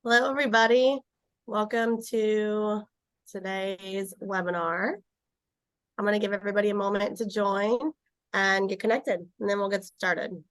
Hello, everybody. Welcome to today's webinar. I'm going to give everybody a moment to join and get connected, and then we'll get started.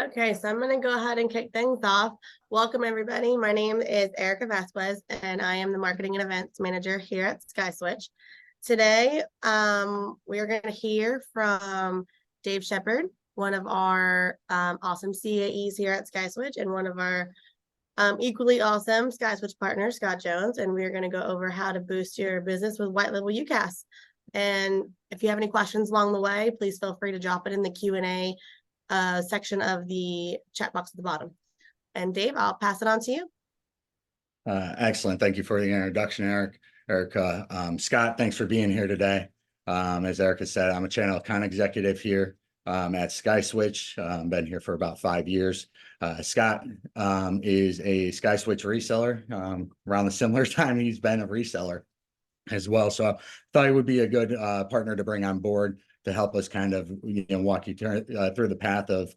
Okay, so I'm going to go ahead and kick things off. Welcome, everybody. My name is Erica Vasquez, and I am the Marketing and Events Manager here at SkySwitch. Today, we are going to hear from Dave Shepard, one of our awesome CAEs here at SkySwitch, and one of our equally awesome SkySwitch partners, Scott Jones, and we're going to go over how to boost your business with white label UCaaS. And if you have any questions along the way, please feel free to drop it in the Q&A section of the chat box at the bottom. And Dave, I'll pass it on to you. Excellent. Thank you for the introduction, Erica. Scott, thanks for being here today. As Erica said, I'm a channel account executive here at SkySwitch. Been here for about 5 years. Scott is a SkySwitch reseller. Around the similar time, he's been a reseller as well. So I thought he would be a good partner to bring on board to help us kind of walk you through the path of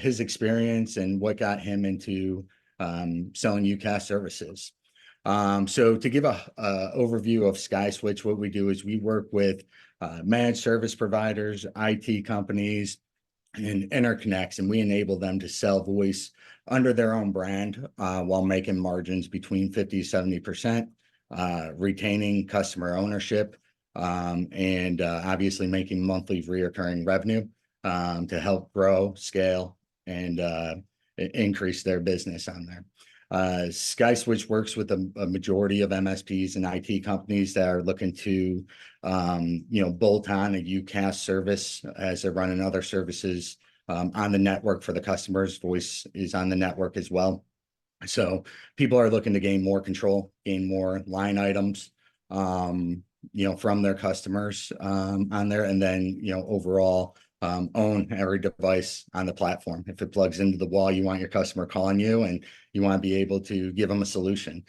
his experience and what got him into selling UCaaS services. So to give a overview of SkySwitch, what we do is we work with managed service providers, IT companies, and Interconnects, and we enable them to sell voice under their own brand while making margins between 50 to 70%, retaining customer ownership, and obviously making monthly recurring revenue to help grow, scale, and increase their business on there. SkySwitch works with a majority of MSPs and IT companies that are looking to, bolt on a UCaaS service as they're running other services on the network for the customers. Voice is on the network as well. So people are looking to gain more control, gain more line items, from their customers on there, and then, overall own every device on the platform. If it plugs into the wall, you want your customer calling you, and you want to be able to give them a solution.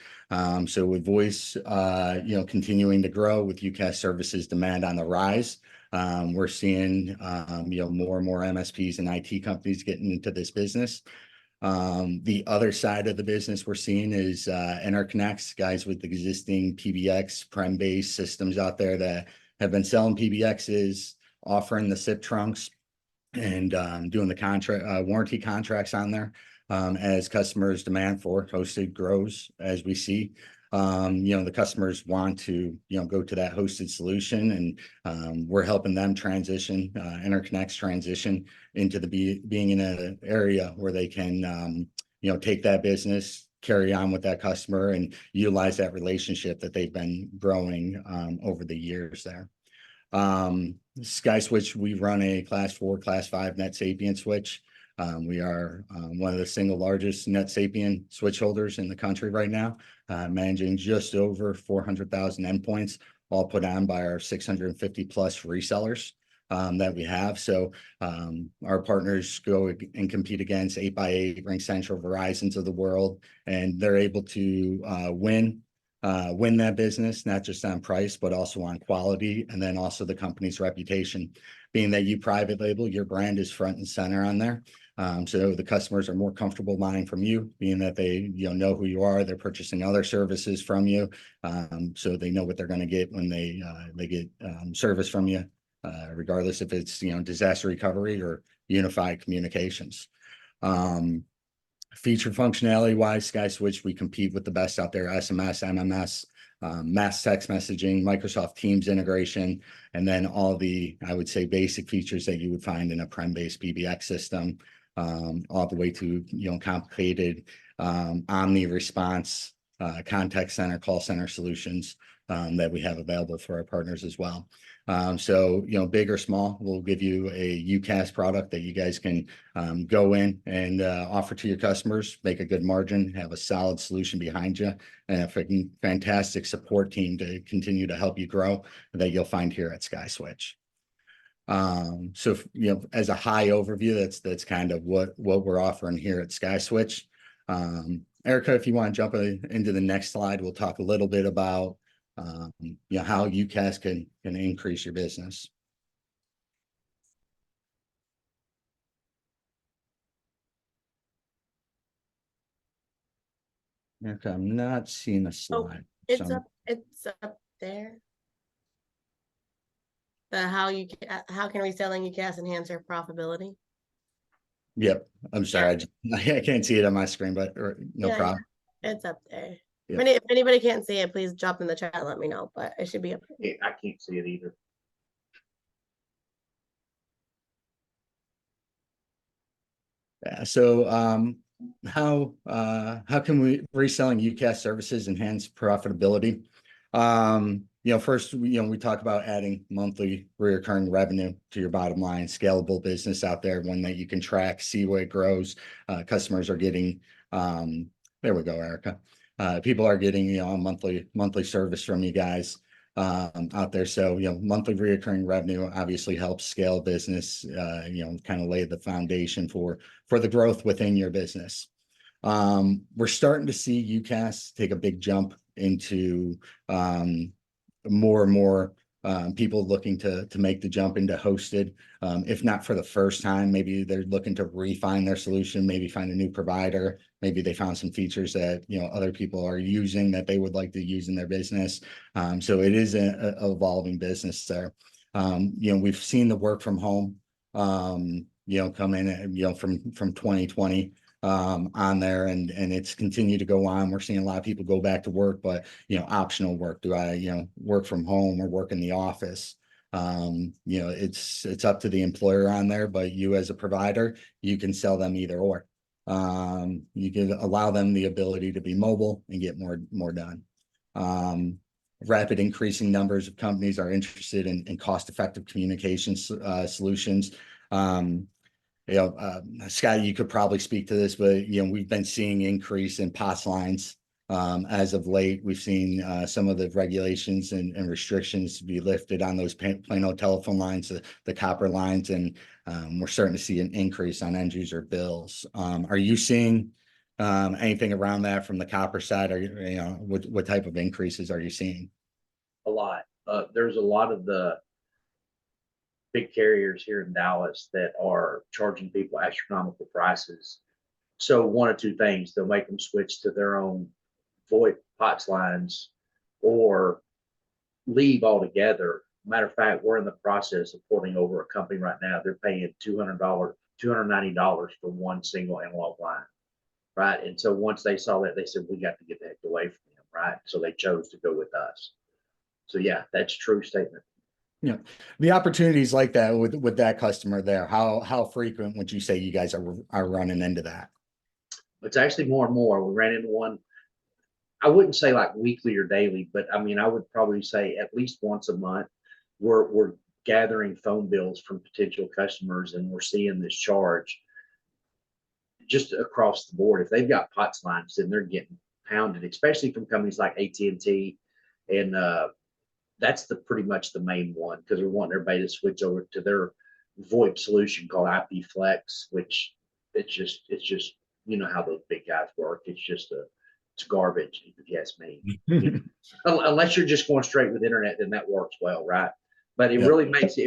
So with voice, continuing to grow, with UCaaS services demand on the rise, we're seeing, more and more MSPs and IT companies getting into this business. The other side of the business we're seeing is Interconnects, guys with existing PBX prem-based systems out there that have been selling PBXs, offering the SIP trunks, and doing the contract warranty contracts on there as customers' demand for hosted grows. As we see, the customers want to go to that hosted solution, and we're helping them transition, Interconnects transition into being in an area where they can take that business, carry on with that customer, and utilize that relationship that they've been growing over the years there. SkySwitch, we run a class 4, class 5 NetSapient switch. We are one of the single largest NetSapient switch holders in the country right now, managing just over 400,000 endpoints, all put on by our 650 plus resellers that we have. So our partners go and compete against 8x8, RingCentral, Verizons of the world, and they're able to win that business, not just on price, but also on quality, and then also the company's reputation. Being that you private label, your brand is front and center on there. So the customers are more comfortable buying from you, being that they know who you are. They're purchasing other services from you, so they know what they're going to get when they get service from you, regardless if it's disaster recovery or unified communications. Feature functionality wise, SkySwitch, we compete with the best out there: SMS, MMS, mass text messaging, Microsoft Teams integration, and then all the, I would say, basic features that you would find in a prem-based PBX system, all the way to complicated omni response contact center, call center solutions that we have available for our partners as well. So, big or small, we'll give you a UCaaS product that you guys can go in and offer to your customers, make a good margin, have a solid solution behind you, and a fantastic support team to continue to help you grow that you'll find here at SkySwitch. So, as a high overview, that's kind of what we're offering here at SkySwitch. Erica, if you want to jump into the next slide, we'll talk a little bit about how UCaaS can increase your business. Erica, I'm not seeing a slide. It's up there. How can reselling UCaaS enhance your profitability? Yep. I'm sorry. I can't see it on my screen, but no problem. It's up there. Yep. If anybody can't see it, please drop in the chat and let me know, but it should be up there. I can't see it either. Yeah. So how can we reselling UCaaS services enhance profitability? First, we talk about adding monthly recurring revenue to your bottom line, scalable business out there, one that you can track, see where it grows. Customers are getting, there we go, Erica. People are getting, a monthly service from you guys out there. So, monthly recurring revenue obviously helps scale business, kind of lay the foundation for the growth within your business. We're starting to see UCaaS take a big jump into more and more people looking to make the jump into hosted. If not for the first time, maybe they're looking to refine their solution, maybe find a new provider. Maybe they found some features that other people are using that they would like to use in their business. So it is an evolving business there. We've seen the work from home come in from 2020 on there, and it's continued to go on. We're seeing a lot of people go back to work, but optional work. Do I work from home or work in the office? It's up to the employer on there, but you as a provider, you can sell them either or. You can allow them the ability to be mobile and get more done. Rapid increasing numbers of companies are interested in cost-effective communications solutions. Scott, you could probably speak to this, but we've been seeing increase in POTS lines as of late. We've seen some of the regulations and restrictions be lifted on those plain old telephone lines, the copper lines, and we're starting to see an increase on end user bills. Are you seeing anything around that from the copper side? Or what type of increases are you seeing? A lot. There's a lot of the big carriers here in Dallas that are charging people astronomical prices. So one of two things, they'll make them switch to their own VoIP POTS lines or leave altogether. Matter of fact, we're in the process of porting over a company right now. They're paying $290 for one single analog line, right? And so once they saw that, they said, we got to get the heck away from them, right? So they chose to go with us. So yeah, that's a true statement. The opportunities like that with that customer there, how frequent would you say you guys are running into that? It's actually more and more. We ran into one, I wouldn't say like weekly or daily, but I mean, I would probably say at least once a month. We're gathering phone bills from potential customers, and we're seeing this charge just across the board. If they've got POTS lines, then they're getting pounded, especially from companies like AT&T, and that's pretty much the main one, because we're wanting everybody to switch over to their VoIP solution called IP Flex, which it's just how those big guys work. It's garbage, if you ask me. Unless you're just going straight with internet, then that works well, right? But it really makes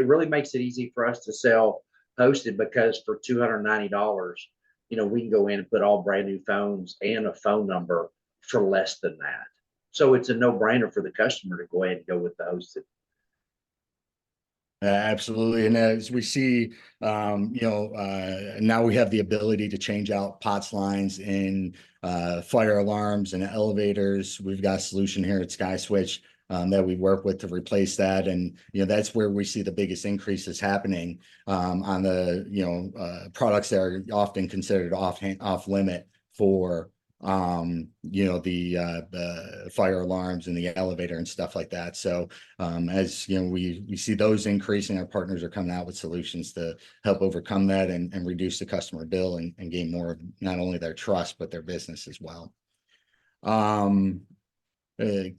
it easy for us to sell hosted, because for $290, we can go in and put all brand new phones and a phone number for less than that. So it's a no-brainer for the customer to go ahead and go with the hosted. Absolutely. And as we see, now we have the ability to change out POTS lines in fire alarms and elevators. We've got a solution here at SkySwitch that we work with to replace that. And, that's where we see the biggest increases happening on the, products that are often considered off limit for the fire alarms and the elevator and stuff like that. So as you know, we see those increasing, our partners are coming out with solutions to help overcome that and reduce the customer bill and gain more of not only their trust, but their business as well. Um, uh,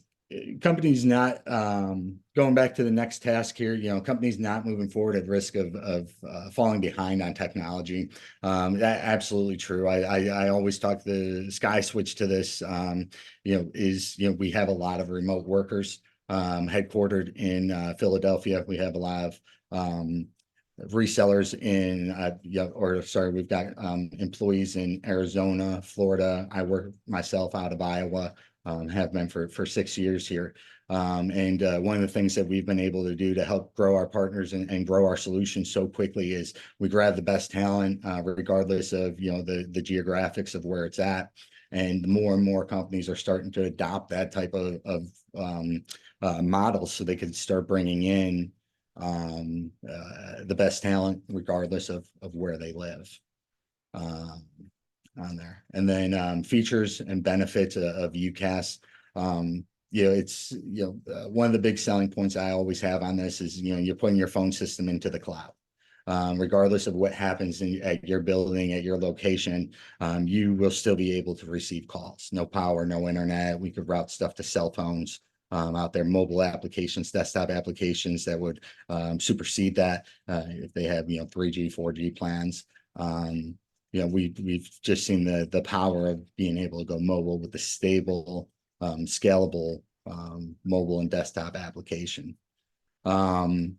Companies not going back to the next task here, companies not moving forward at risk of falling behind on technology. That absolutely true. I always talk the SkySwitch to this. We have a lot of remote workers headquartered in Philadelphia. We have a lot of resellers we've got employees in Arizona, Florida. I work myself out of Iowa. Have been for 6 years here. And one of the things that we've been able to do to help grow our partners and grow our solutions so quickly is we grab the best talent, regardless of, the geographics of where it's at. And more and more companies are starting to adopt that type of model so they can start bringing in the best talent regardless of where they live. On there. And then features and benefits of UCaaS. It's one of the big selling points I always have on this is you're putting your phone system into the cloud. Regardless of what happens at your building, at your location, you will still be able to receive calls. No power, no internet. We could route stuff to cell phones out there, mobile applications, desktop applications that would supersede that if they have 3G, 4G plans. We've just seen the power of being able to go mobile with the stable, scalable mobile and desktop application. Guys,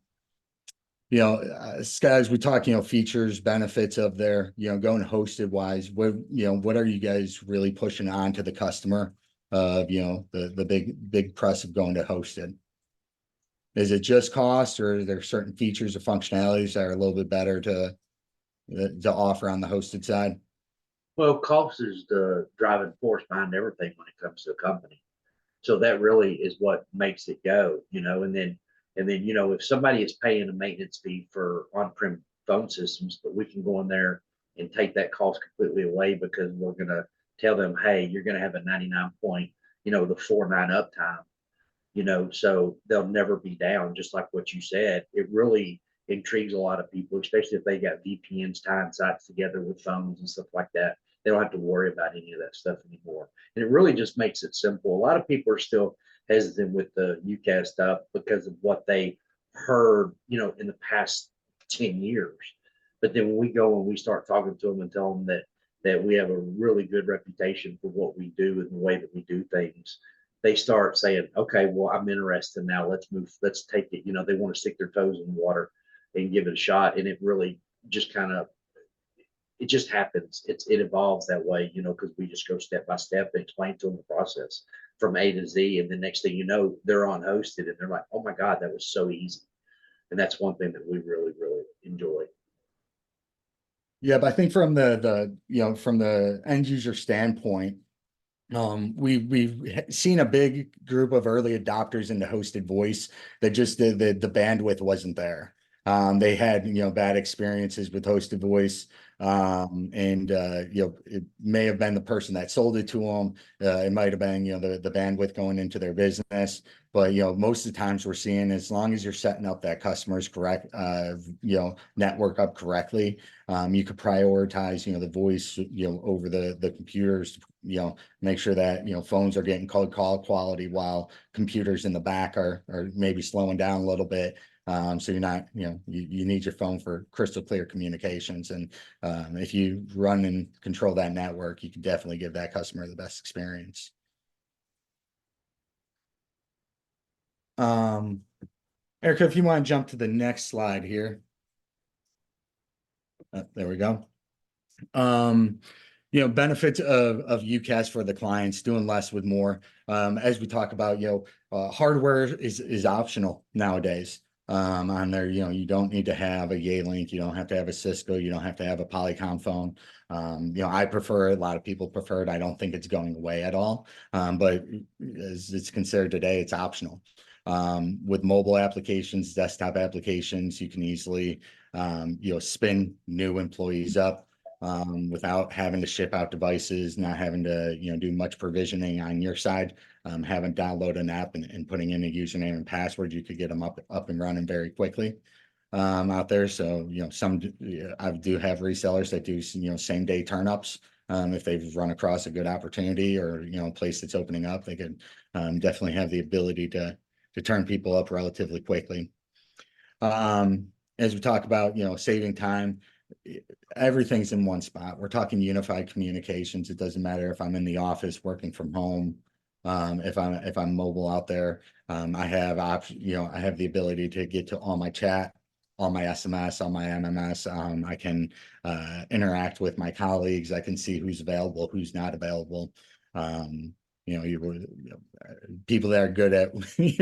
we talk, features, benefits of their, going hosted wise. What are you guys really pushing on to the customer of, the big press of going to hosted? Is it just cost, or are there certain features or functionalities that are a little bit better to offer on the hosted side? Well, cost is the driving force behind everything when it comes to a company. So that really is what makes it go, and then, if somebody is paying a maintenance fee for on-prem phone systems, but we can go in there and take that cost completely away because we're going to tell them, hey, you're going to have a 99 point, the 4.9 uptime, so they'll never be down. Just like what you said, it really intrigues a lot of people, especially if they got VPNs tying sites together with phones and stuff like that. They don't have to worry about any of that stuff anymore. And it really just makes it simple. A lot of people are still hesitant with the UCaaS stuff because of what they heard, in the past 10 years. But then when we go and we start talking to them and tell them that we have a really good reputation for what we do and the way that we do things, they start saying, okay, well, I'm interested now. Let's take it. They want to stick their toes in the water and give it a shot. And it really just it just happens. It evolves that way, because we just go step by step and explain to them the process from A to Z. And the next thing you know, they're on hosted and they're like, oh my God, that was so easy. And that's one thing that we really, really enjoy. Yeah, but I think from from the end user standpoint, we've seen a big group of early adopters into hosted voice that just the bandwidth wasn't there. They had bad experiences with hosted voice, it may have been the person that sold it to them. It might have been the bandwidth going into their business. But most of the times we're seeing, as long as you're setting up that customer's correct network up correctly, you could prioritize the voice over the computers. Make sure that phones are getting call quality while computers in the back are maybe slowing down a little bit. So you're not, you need your phone for crystal clear communications. And if you run and control that network, you can definitely give that customer the best experience. Erica, if you want to jump to the next slide here. There we go. Benefits of UCaaS for the clients, doing less with more. As we talk about, hardware is optional nowadays. On there, you don't need to have a Yealink, you don't have to have a Cisco, you don't have to have a Polycom phone. I prefer it. A lot of people prefer it. I don't think it's going away at all. But as it's considered today, it's optional. With mobile applications, desktop applications, you can easily, spin new employees up. without having to ship out devices, not having to, do much provisioning on your side, having download an app and putting in a username and password, you could get them up and running very quickly out there. So, I do have resellers that do, same day turnups. If they've run across a good opportunity or, a place that's opening up, they could definitely have the ability to turn people up relatively quickly. As we talk about, saving time, everything's in one spot. We're talking unified communications. It doesn't matter if I'm in the office working from home. If I'm mobile out there, I have I have the ability to get to all my chat, all my SMS, all my MMS. I can interact with my colleagues. I can see who's available, who's not available. People that are good at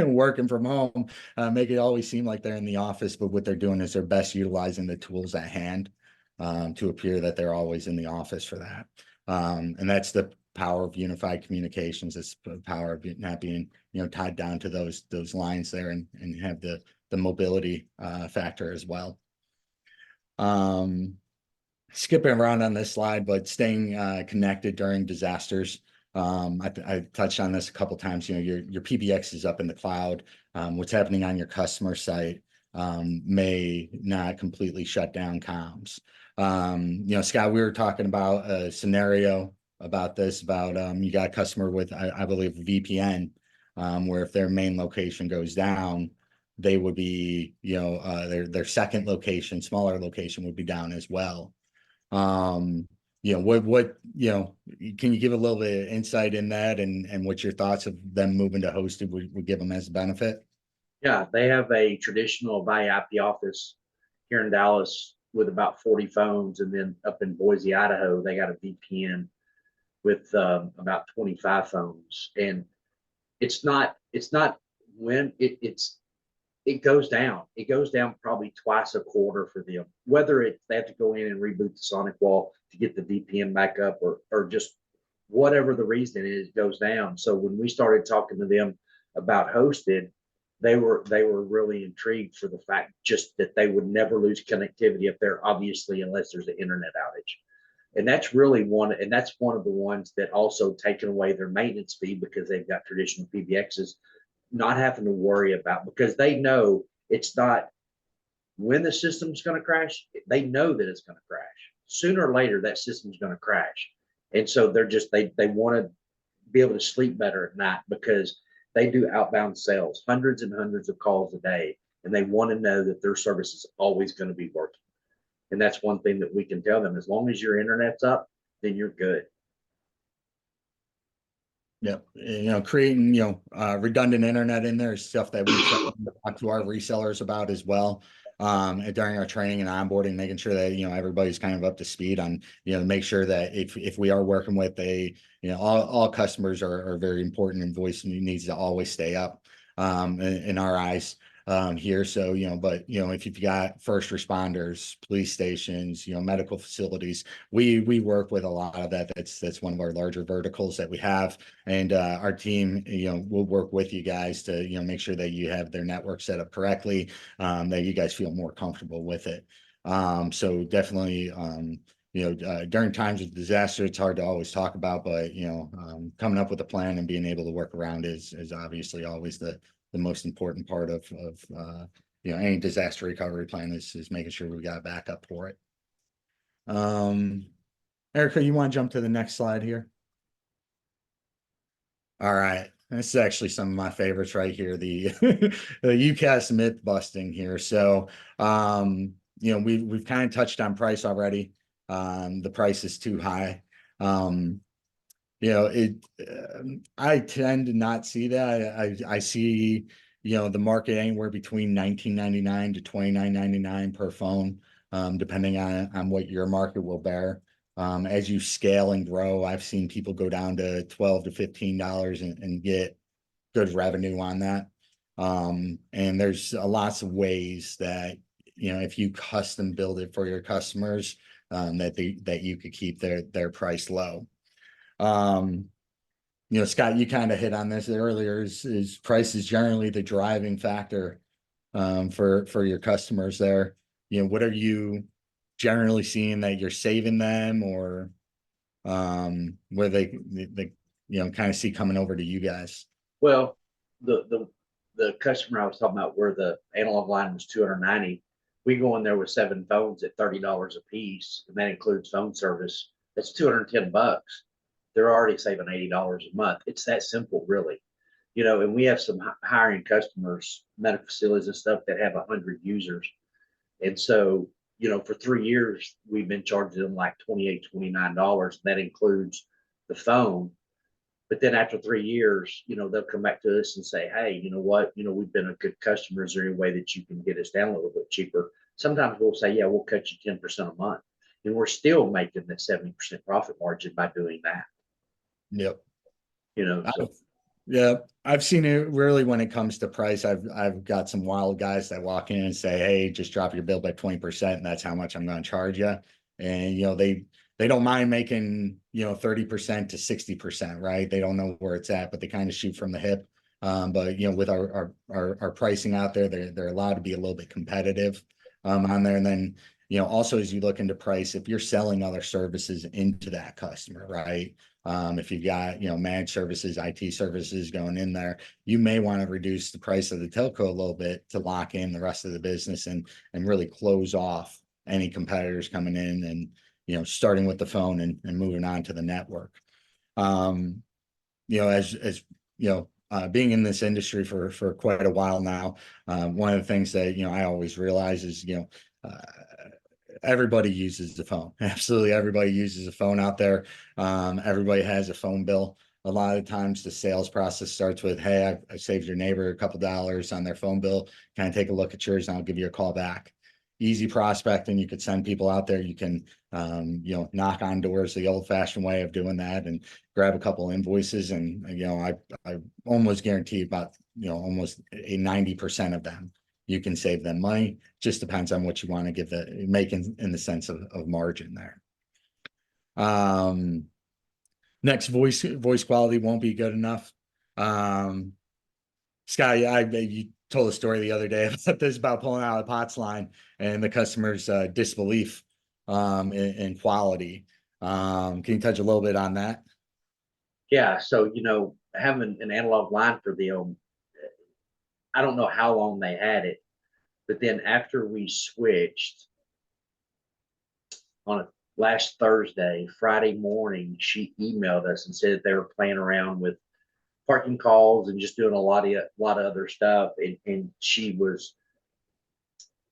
working from home make it always seem like they're in the office, but what they're doing is they're best utilizing the tools at hand to appear that they're always in the office for that. And that's the power of unified communications. It's the power of not being, tied down to those lines there and have the mobility factor as well. Skipping around on this slide, but staying connected during disasters. I touched on this a couple times. Your PBX is up in the cloud. What's happening on your customer site may not completely shut down comms. Scott, we were talking about a scenario about this, you got a customer with, I believe, VPN, where if their main location goes down, they would be, their second location, smaller location would be down as well. Can you give a little bit of insight in that and what your thoughts of them moving to hosted would give them as a benefit? Yeah, they have a traditional via IP office here in Dallas with about 40 phones, and then up in Boise, Idaho, they got a VPN with about 25 phones. And it's not when it goes down. It goes down probably twice a quarter for them, whether they have to go in and reboot the sonic wall to get the VPN back up or just whatever the reason is, it goes down. So when we started talking to them about hosted, they were really intrigued for the fact just that they would never lose connectivity up there, obviously, unless there's an internet outage. And that's really one of the ones that also taken away their maintenance fee because they've got traditional PBXs, not having to worry about, because they know it's not when the system's going to crash. They know that it's going to crash sooner or later. That system's going to crash, and so they're just they want to be able to sleep better at night because they do outbound sales, hundreds and hundreds of calls a day, and they want to know that their service is always going to be working. And that's one thing that we can tell them: as long as your internet's up, then you're good. Yep. Creating, redundant internet in there is stuff that we talk to our resellers about as well. During our training and onboarding, making sure that, everybody's kind of up to speed on, make sure that if we are working with all customers are very important, and voice needs to always stay up in our eyes here. So, but, if you've got first responders, police stations, medical facilities, we work with a lot of that. That's one of our larger verticals that we have. And our team, will work with you guys to, make sure that you have their network set up correctly, that you guys feel more comfortable with it. So definitely, during times of disaster, it's hard to always talk about, but, coming up with a plan and being able to work around is obviously always the most important part of any disaster recovery plan is making sure we got backup for it. Erica, you want to jump to the next slide here? All right. This is actually some of my favorites right here, the the UCaaS myth busting here. So we've kind of touched on price already. The price is too high. I tend to not see that. I see, the market anywhere between $19.99 to $29.99 per phone, depending on what your market will bear. As you scale and grow, I've seen people go down to $12 to $15 and get good revenue on that. And there's lots of ways that, if you custom build it for your customers, that you could keep their price low. Scott, you kind of hit on this earlier, is price is generally the driving factor for your customers there. What are you generally seeing that you're saving them, or where they kind of see coming over to you guys? Well, the customer I was talking about where the analog line was 290, we go in there with 7 phones at $30 a piece, and that includes phone service. That's $210. They're already saving $80 a month. It's that simple, really. And we have some higher end customers, medical facilities and stuff that have 100 users. And so, for 3 years, we've been charging them like $28, $29. That includes the phone. But then after 3 years, they'll come back to us and say, hey, you know what? We've been a good customer. Is there any way that you can get us down a little bit cheaper? Sometimes we'll say, yeah, we'll cut you 10% a month. And we're still making that 70% profit margin by doing that. Yep. So. Yeah, I've seen it really when it comes to price. I've got some wild guys that walk in and say, hey, just drop your bill by 20%, and that's how much I'm going to charge you. And they don't mind making 30% to 60%, right? They don't know where it's at, but they kind of shoot from the hip. But with our pricing out there, they're allowed to be a little bit competitive on there. And then also, as you look into price, if you're selling other services into that customer, right? If you've got, managed services, IT services going in there, you may want to reduce the price of the telco a little bit to lock in the rest of the business and really close off any competitors coming in and, starting with the phone and moving on to the network. As being in this industry for quite a while now, one of the things that, I always realize is, everybody uses the phone. Absolutely everybody uses a phone out there. Everybody has a phone bill. A lot of times the sales process starts with, hey, I saved your neighbor a couple dollars on their phone bill. Can I take a look at yours and I'll give you a call back? Easy prospecting. You could send people out there. You can, knock on doors the old fashioned way of doing that and grab a couple invoices. And, I almost guarantee about, almost 90% of them, you can save them money. Just depends on what you want to make in the sense of margin there. Next, voice quality won't be good enough. Scott, you told a story the other day about pulling out a POTS line and the customer's disbelief in quality. Can you touch a little bit on that? Yeah. So, having an analog line for them, I don't know how long they had it, but then after we switched on a last Thursday, Friday morning, she emailed us and said that they were playing around with parking calls and just doing a lot of other stuff. And she was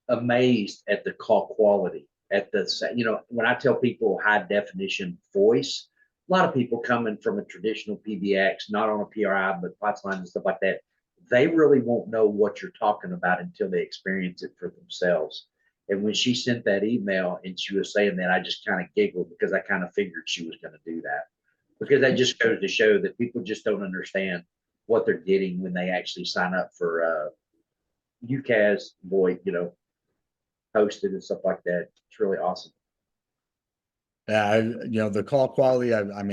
amazed at the call quality, when I tell people high definition voice, a lot of people coming from a traditional PBX, not on a PRI, but POTS lines and stuff like that, they really won't know what you're talking about until they experience it for themselves. And when she sent that email and she was saying that, I just kind of giggled because I kind of figured she was going to do that, because that just goes to show that people just don't understand what they're getting when they actually sign up for UCaaS, VoIP, hosted and stuff like that. It's really awesome. Yeah, the call quality, I've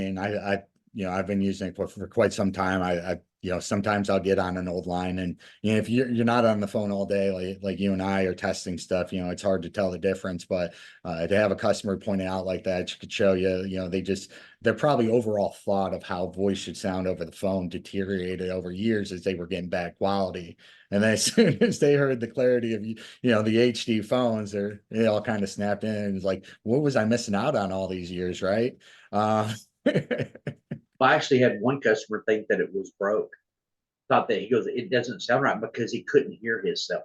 been using it for quite some time. Sometimes I'll get on an old line and, if you're not on the phone all day, like you and I are testing stuff, it's hard to tell the difference, but to have a customer point it out like that, could show you, they're probably overall thought of how voice should sound over the phone deteriorated over years as they were getting bad quality. And then as soon as they heard the clarity of, the HD phones, they all kind of snapped in and was like, what was I missing out on all these years? Right. I actually had one customer think that it was broke. Thought that, he goes, it doesn't sound right, because he couldn't hear himself,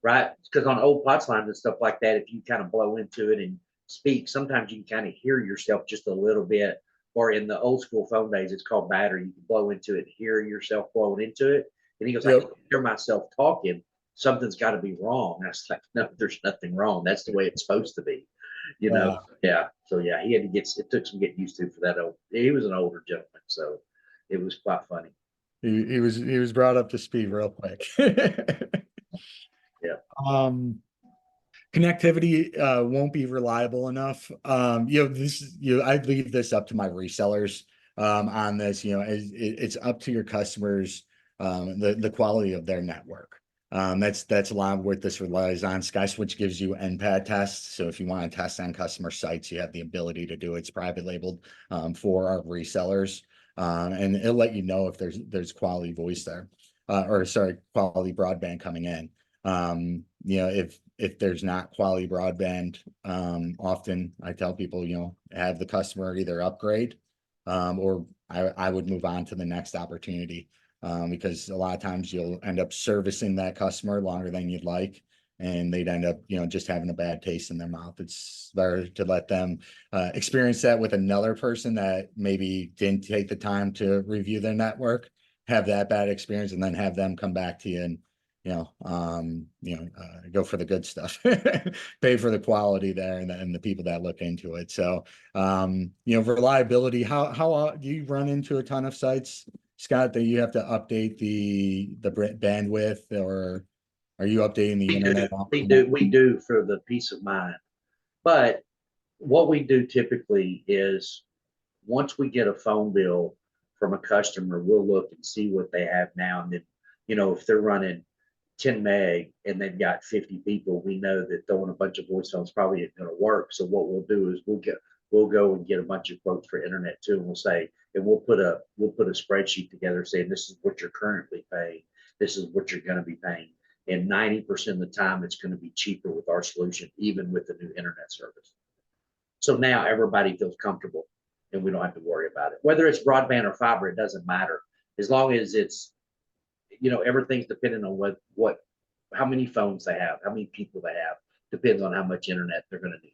right? Because on old POTS lines and stuff like that, if you kind of blow into it and speak, sometimes you can kind of hear yourself just a little bit. Or in the old school phone days, it's called battery. You can blow into it, hear yourself blowing into it. And he goes, I can hear myself talking. Something's got to be wrong. I was like, no, there's nothing wrong. That's the way it's supposed to be. Yeah. So yeah, it took some getting used to for that. He was an older gentleman, so it was quite funny. He was brought up to speed real quick. Yeah. Connectivity won't be reliable enough. I leave this up to my resellers on this. It's up to your customers, the quality of their network. That's a lot of what this relies on. SkySwitch gives you NPAD tests. So if you want to test on customer sites, you have the ability to do it. It's private labeled for our resellers. And it'll let you know if there's quality voice there, or sorry, quality broadband coming in. If there's not quality broadband, often I tell people, have the customer either upgrade, or I would move on to the next opportunity. Because a lot of times you'll end up servicing that customer longer than you'd like, and they'd end up, just having a bad taste in their mouth. It's better to let them experience that with another person that maybe didn't take the time to review their network, have that bad experience, and then have them come back to you and, go for the good stuff, pay for the quality there and the people that look into it. So, reliability, how do you run into a ton of sites, Scott, that you have to update the bandwidth, or are you updating the internet? We do for the peace of mind. But what we do typically is once we get a phone bill from a customer, we'll look and see what they have now. And then, if they're running 10 meg and they've got 50 people, we know that throwing a bunch of voice phones probably isn't going to work. So what we'll do is we'll go and get a bunch of quotes for internet too, and we'll say, and we'll put a spreadsheet together saying this is what you're currently paying, this is what you're going to be paying, and 90% of the time it's going to be cheaper with our solution, even with the new internet service. So now everybody feels comfortable, and we don't have to worry about it. Whether it's broadband or fiber, it doesn't matter, as long as it's, everything's dependent on how many phones they have, how many people they have, depends on how much internet they're going to need.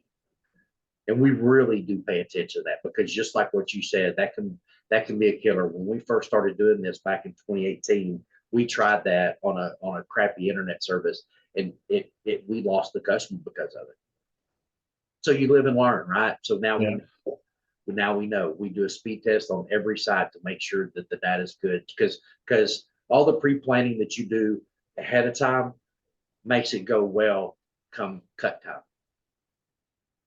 And we really do pay attention to that, because just like what you said, that can be a killer. When we first started doing this back in 2018, we tried that on a crappy internet service, and we lost the customer because of it. So you live and learn, right? So now we know. We do a speed test on every site to make sure that the data is good, because all the pre-planning that you do ahead of time makes it go well come cut time.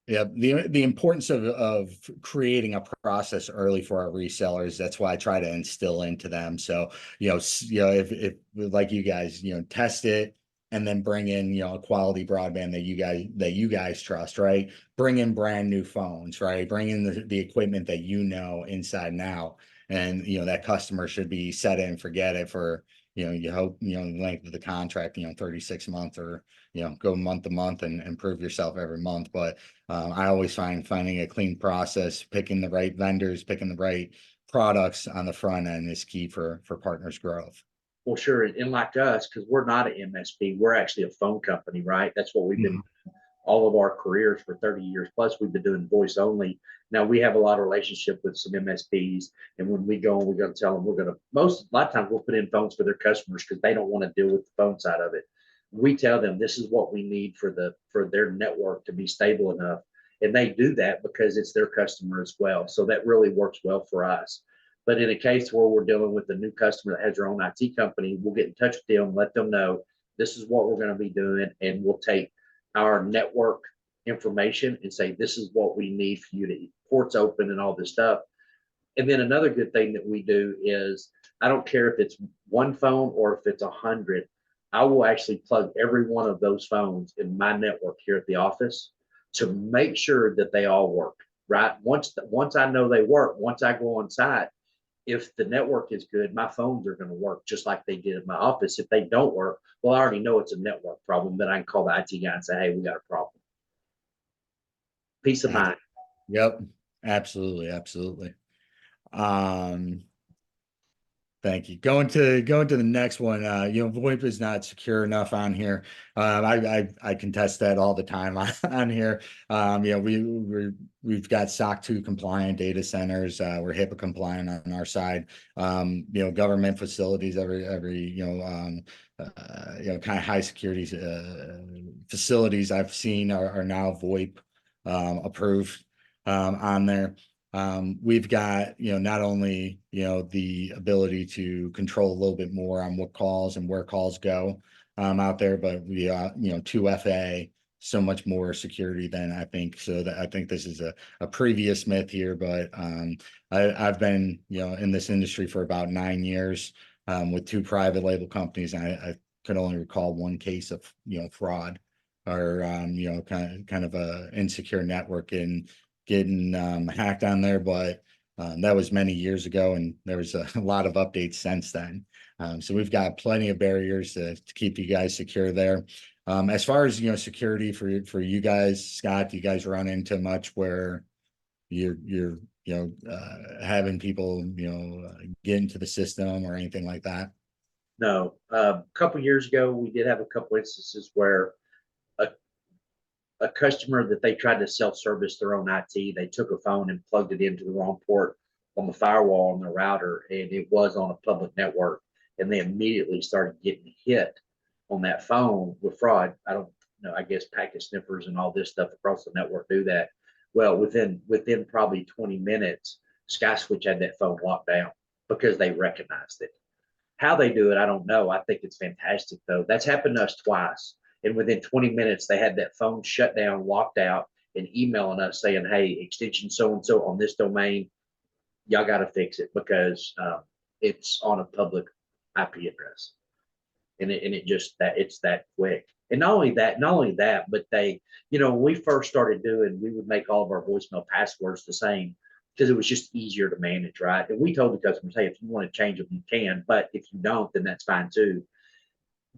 Yeah, the importance of creating a process early for our resellers. That's why I try to instill into them. So, if like you guys, test it and then bring in, a quality broadband that you guys trust, right? Bring in brand new phones, right? Bring in the equipment that inside and out. And, that customer should be set it and forget it for, you hope, the length of the contract, 36 months, or, go month to month and prove yourself every month. But I always finding a clean process, picking the right vendors, picking the right products on the front end is key for partners' growth. Well, sure. And like us, because we're not an MSP, we're actually a phone company, right? That's what we've been all of our careers for 30 years plus. We've been doing voice only. Now we have a lot of relationship with some MSPs, and when we go and we're going to tell them a lot of times we'll put in phones for their customers because they don't want to deal with the phone side of it. We tell them this is what we need for their network to be stable enough, and they do that because it's their customer as well. So that really works well for us. But in a case where we're dealing with a new customer that has their own IT company, we'll get in touch with them, let them know this is what we're going to be doing, and we'll take our network information and say this is what we need for you to keep ports open and all this stuff. And then another good thing that we do is, I don't care if it's one phone or if it's 100, I will actually plug every one of those phones in my network here at the office to make sure that they all work, right? Once I know they work, once I go on site, if the network is good, my phones are going to work just like they did in my office. If they don't work, well, I already know it's a network problem. Then I can call the IT guy and say, hey, we got a problem. Peace of mind. Yep, absolutely, absolutely. Thank you. Going to the next one. VoIP is not secure enough on here. I contest that all the time on here. We've got SOC 2 compliant data centers. We're HIPAA compliant on our side. Government facilities, every kind of high security facilities I've seen are now VoIP approved on there. We've got, not only, the ability to control a little bit more on what calls and where calls go out there, but we, 2FA, so much more security than I think. So that I think this is a previous myth here, but I've been, in this industry for about 9 years with 2 private label companies. And I could only recall one case of, fraud or, kind of a insecure network and getting hacked on there. But that was many years ago, and there was a lot of updates since then. So we've got plenty of barriers to keep you guys secure there. As far as, security for you guys, Scott, do you guys run into much where you're having people, get into the system or anything like that? No, a couple years ago, we did have a couple instances where a customer that they tried to self-service their own IT, they took a phone and plugged it into the wrong port on the firewall on the router, and it was on a public network, and they immediately started getting hit on that phone with fraud. I don't know, I guess packet sniffers and all this stuff across the network do that. Well, within probably 20 minutes, SkySwitch had that phone locked down because they recognized it. How they do it, I don't know. I think it's fantastic though. That's happened to us twice. And within 20 minutes, they had that phone shut down, locked out, and emailing us saying, hey, extension so-and-so on this domain, y'all got to fix it because it's on a public IP address. And it just it's that quick. And not only that, but they, when we first started doing, we would make all of our voicemail passwords the same because it was just easier to manage, right? And we told the customers, hey, if you want to change them, you can, but if you don't, then that's fine too.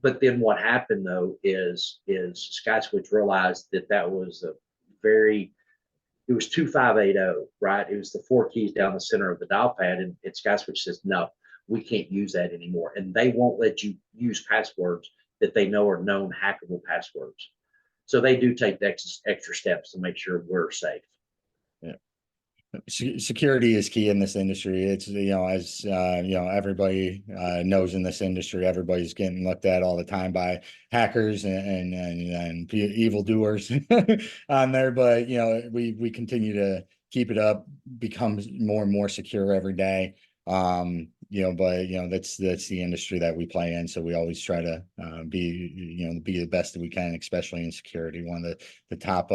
But then what happened though is SkySwitch realized that was it was 2580, right? It was the 4 keys down the center of the dial pad, and SkySwitch says, no, we can't use that anymore. And they won't let you use passwords that they know are known hackable passwords. So they do take the extra steps to make sure we're safe. Yeah. Security is key in this industry. It's, as everybody knows in this industry, everybody's getting looked at all the time by hackers and evildoers on there. But we continue to keep it up, becomes more and more secure every day. But that's the industry that we play in. So we always try to be the best that we can, especially in security. One of the top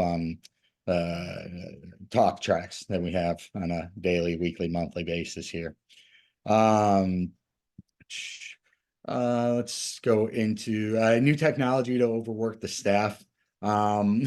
talk tracks that we have on a daily, weekly, monthly basis here. Let's go into new technology to overwork the staff. I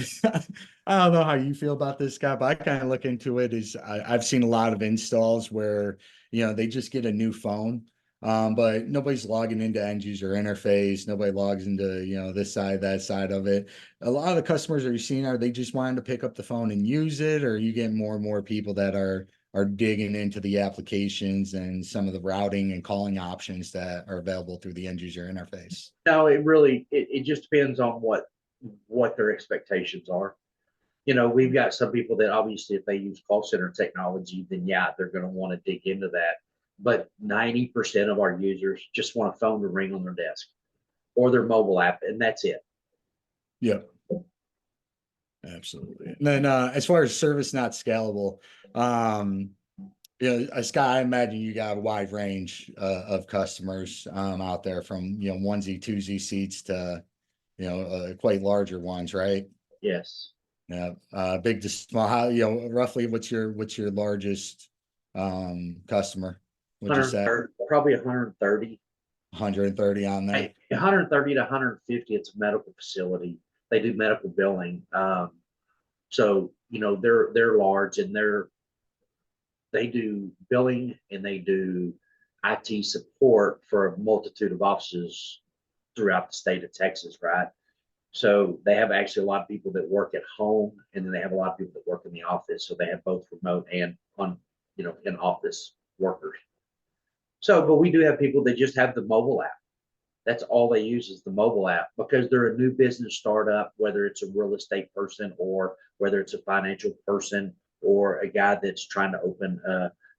don't know how you feel about this, Scott, but I kind of look into it as I've seen a lot of installs where they just get a new phone, but nobody's logging into end user interface. Nobody logs into this side, that side of it. A lot of the customers that you're seeing, are they just wanting to pick up the phone and use it, or are you getting more and more people that are digging into the applications and some of the routing and calling options that are available through the end user interface? No, it just depends on what their expectations are. We've got some people that obviously, if they use call center technology, then yeah, they're going to want to dig into that. But 90% of our users just want a phone to ring on their desk or their mobile app, and that's it. Yep. Absolutely. And then as far as service not scalable, Scott, I imagine you got a wide range of customers out there, from onesie, twosie seats to quite larger ones, right? Yes. Yeah. Big to small. How, roughly what's your largest customer? Would you say? Probably 130. 130 on there. 130 to 150. It's a medical facility. They do medical billing. So they're large, and they do billing and they do IT support for a multitude of offices throughout the state of Texas, right? So they have actually a lot of people that work at home, and then they have a lot of people that work in the office. So they have both remote and in office workers. So, but we do have people that just have the mobile app. That's all they use is the mobile app, because they're a new business startup, whether it's a real estate person or whether it's a financial person or a guy that's trying to open.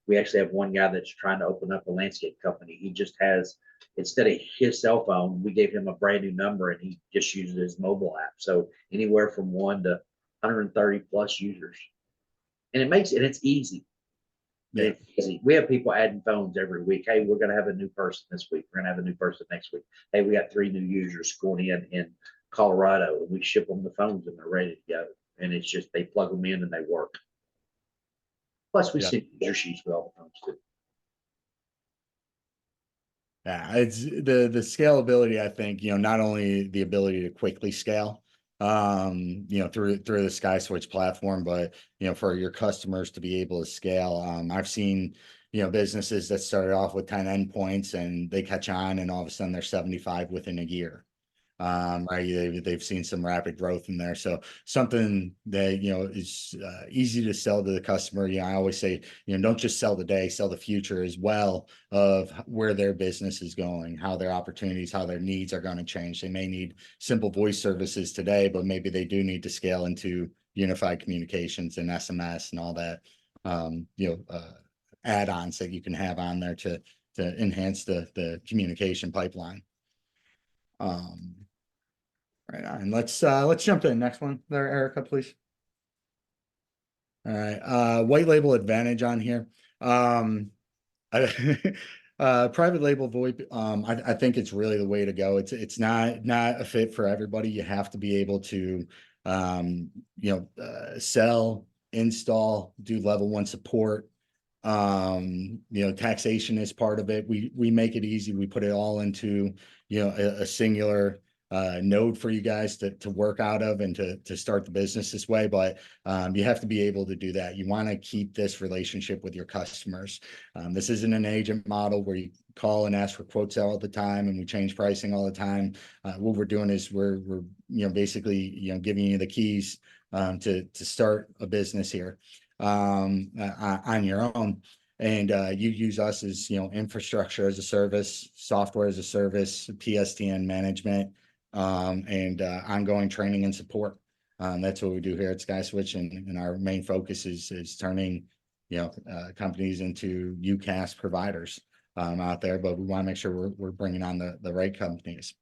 We actually have one guy that's trying to open up a landscape company. He just has, instead of his cell phone, we gave him a brand new number, and he just uses his mobile app. So anywhere from 1 to 130 plus users, and it's easy. Yeah. It's easy. We have people adding phones every week. Hey, we're going to have a new person this week. We're going to have a new person next week. Hey, we got 3 new users going in Colorado, and we ship them the phones and they're ready to go. And it's just, they plug them in and they work. Plus we send user sheets with all the phones too. Yeah, it's the scalability, I think, not only the ability to quickly scale, through the SkySwitch platform, but, for your customers to be able to scale. I've seen, businesses that started off with 10 endpoints and they catch on and all of a sudden they're 75 within a year. Right. They've seen some rapid growth in there. So something that, is easy to sell to the customer. I always say, don't just sell the day, sell the future as well of where their business is going, how their opportunities, how their needs are going to change. They may need simple voice services today, but maybe they do need to scale into unified communications and SMS and all that, add-ons that you can have on there to enhance the communication pipeline. Right on. Let's jump to the next one there, Erica, please. All right. White label advantage on here. Private label VoIP. I think it's really the way to go. It's not a fit for everybody. You have to be able to, sell, install, do level 1 support. Taxation is part of it. We make it easy. We put it all into, a singular node for you guys to work out of and to start the business this way. But you have to be able to do that. You want to keep this relationship with your customers. This isn't an agent model where you call and ask for quotes all the time and we change pricing all the time. What we're doing is we're basically giving you the keys to start a business here on your own. And you use us as infrastructure as a service, software as a service, PSTN management, and ongoing training and support. That's what we do here at SkySwitch, and our main focus is turning companies into UCaaS providers out there. But we want to make sure we're bringing on the right companies.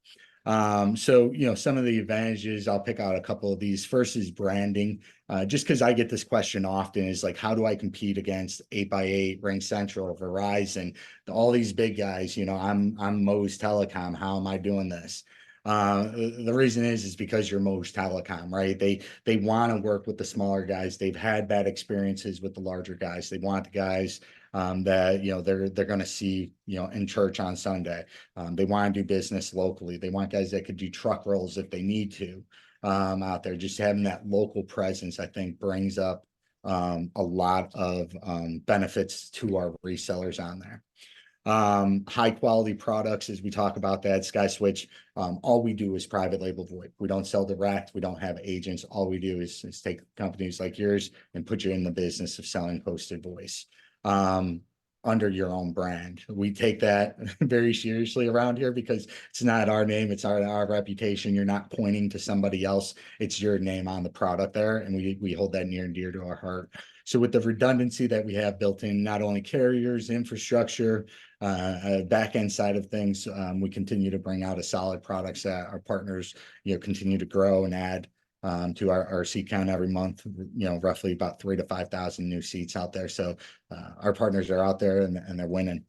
So some of the advantages, I'll pick out a couple of these. First is branding. Just because I get this question often is like, how do I compete against 8x8, RingCentral, Verizon, all these big guys? I'm Moe's Telecom. How am I doing this? The reason is because you're Moe's Telecom, right? They want to work with the smaller guys. They've had bad experiences with the larger guys. They want the guys that they're going to see in church on Sunday. They want to do business locally. They want guys that could do truck rolls if they need to out there. Just having that local presence, I think, brings up a lot of benefits to our resellers on there. High quality products, as we talk about that, SkySwitch, all we do is private label VoIP. We don't sell direct. We don't have agents. All we do is take companies like yours and put you in the business of selling hosted voice under your own brand. We take that very seriously around here because it's not our name, it's our reputation. You're not pointing to somebody else. It's your name on the product there, and we hold that near and dear to our heart. So with the redundancy that we have built in, not only carriers, infrastructure, back end side of things, we continue to bring out a solid products that our partners continue to grow and add to our seat count every month, roughly about 3,000 to 5,000 new seats out there. So our partners are out there and they're winning.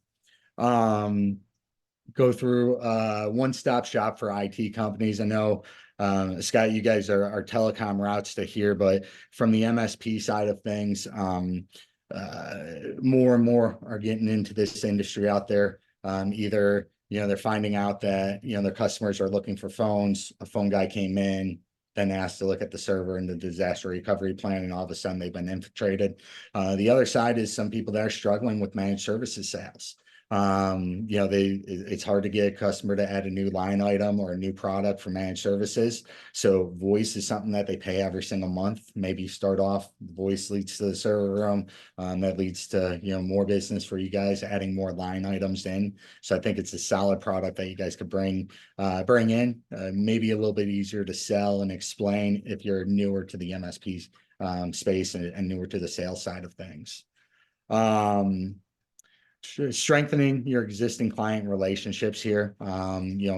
Go through one-stop shop for IT companies. I know, Scott, you guys are telecom routes to here, but from the MSP side of things, more and more are getting into this industry out there. Either, they're finding out that, their customers are looking for phones. A phone guy came in, then asked to look at the server and the disaster recovery plan, and all of a sudden they've been infiltrated. The other side is some people that are struggling with managed services sales. It's hard to get a customer to add a new line item or a new product for managed services. So voice is something that they pay every single month. Maybe start off, voice leads to the server room. That leads to, more business for you guys, adding more line items in. So I think it's a solid product that you guys could bring in, maybe a little bit easier to sell and explain if you're newer to the MSP space and newer to the sales side of things. Strengthening your existing client relationships here.